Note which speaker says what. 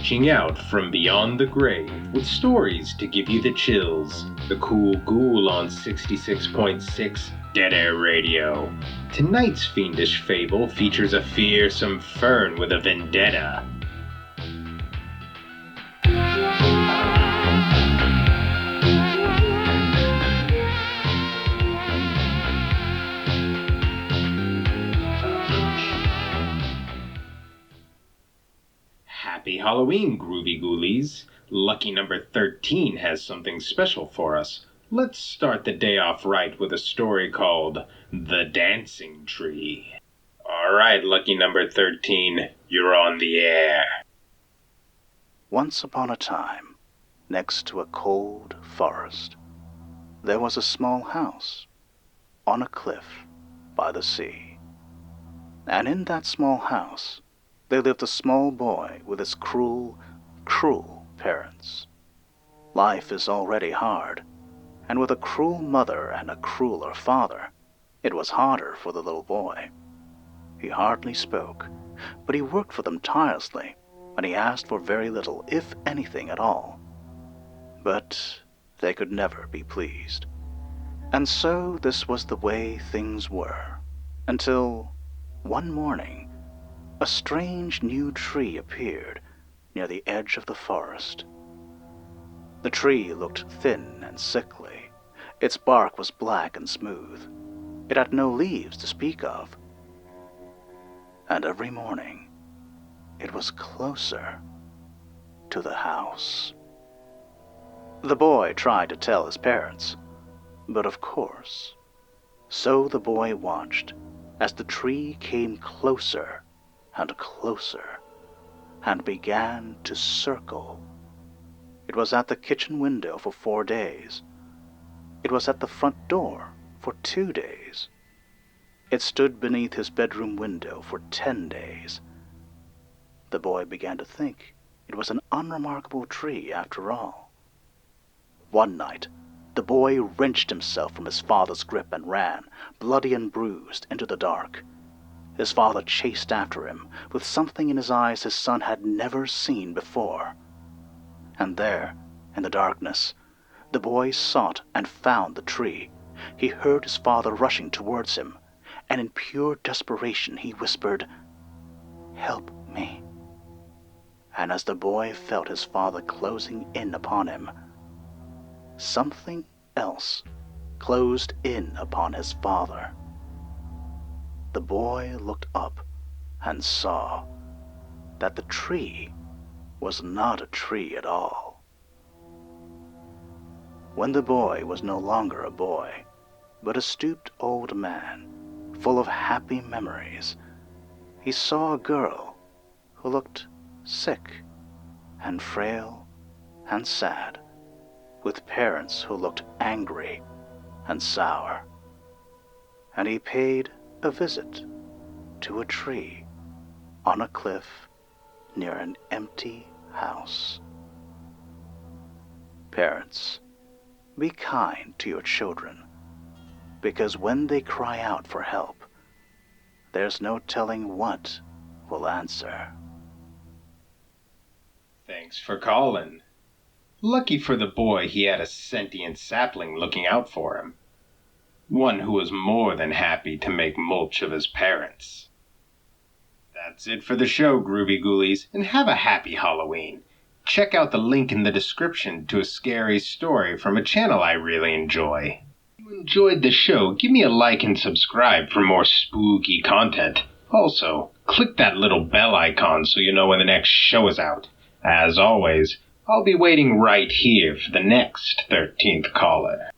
Speaker 1: reaching out from beyond the grave with stories to give you the chills. The Kool Ghoul on 66.6 Dead Air Radio. Tonight's fiendish fable features a fearsome fern with a vendetta. Happy Halloween, Groovie Ghoulies. Lucky number 13 has something special for us. Let's start the day off right with a story called The Dancing Tree. Alright, lucky number 13, you're on the air.
Speaker 2: Once upon a time, next to a cold forest, there was a small house on a cliff by the sea. And in that small house, there lived a small boy with his cruel, cruel parents. Life is already hard, and with a cruel mother and a crueler father, it was harder for the little boy. He hardly spoke, but he worked for them tirelessly, and he asked for very little, if anything at all. But they could never be pleased. And so this was the way things were, until one morning, a strange new tree appeared near the edge of the forest. The tree looked thin and sickly. Its bark was black and smooth. It had no leaves to speak of. And every morning, it was closer to the house. The boy tried to tell his parents, but of course. So the boy watched as the tree came closer and closer, and began to circle. It was at the kitchen window for 4 days. It was at the front door for 2 days. It stood beneath his bedroom window for 10 days. The boy began to think it was an unremarkable tree after all. One night, the boy wrenched himself from his father's grip and ran, bloody and bruised, into the dark. His father chased after him, with something in his eyes his son had never seen before. And there, in the darkness, the boy sought and found the tree. He heard his father rushing towards him, and in pure desperation he whispered, "Help me." And as the boy felt his father closing in upon him, something else closed in upon his father. The boy looked up and saw that the tree was not a tree at all. When the boy was no longer a boy, but a stooped old man, full of happy memories, he saw a girl who looked sick and frail and sad, with parents who looked angry and sour. And he paid a visit to a tree on a cliff near an empty house. Parents, be kind to your children, because when they cry out for help, there's no telling what will answer.
Speaker 1: Thanks for calling. Lucky for the boy, he had a sentient sapling looking out for him. One who was more than happy to make mulch of his parents. That's it for the show, Groovie Ghoulies, and have a happy Halloween. Check out the link in the description to a scary story from a channel I really enjoy. If you enjoyed the show, give me a like and subscribe for more spooky content. Also, click that little bell icon so you know when the next show is out. As always, I'll be waiting right here for the next 13th caller.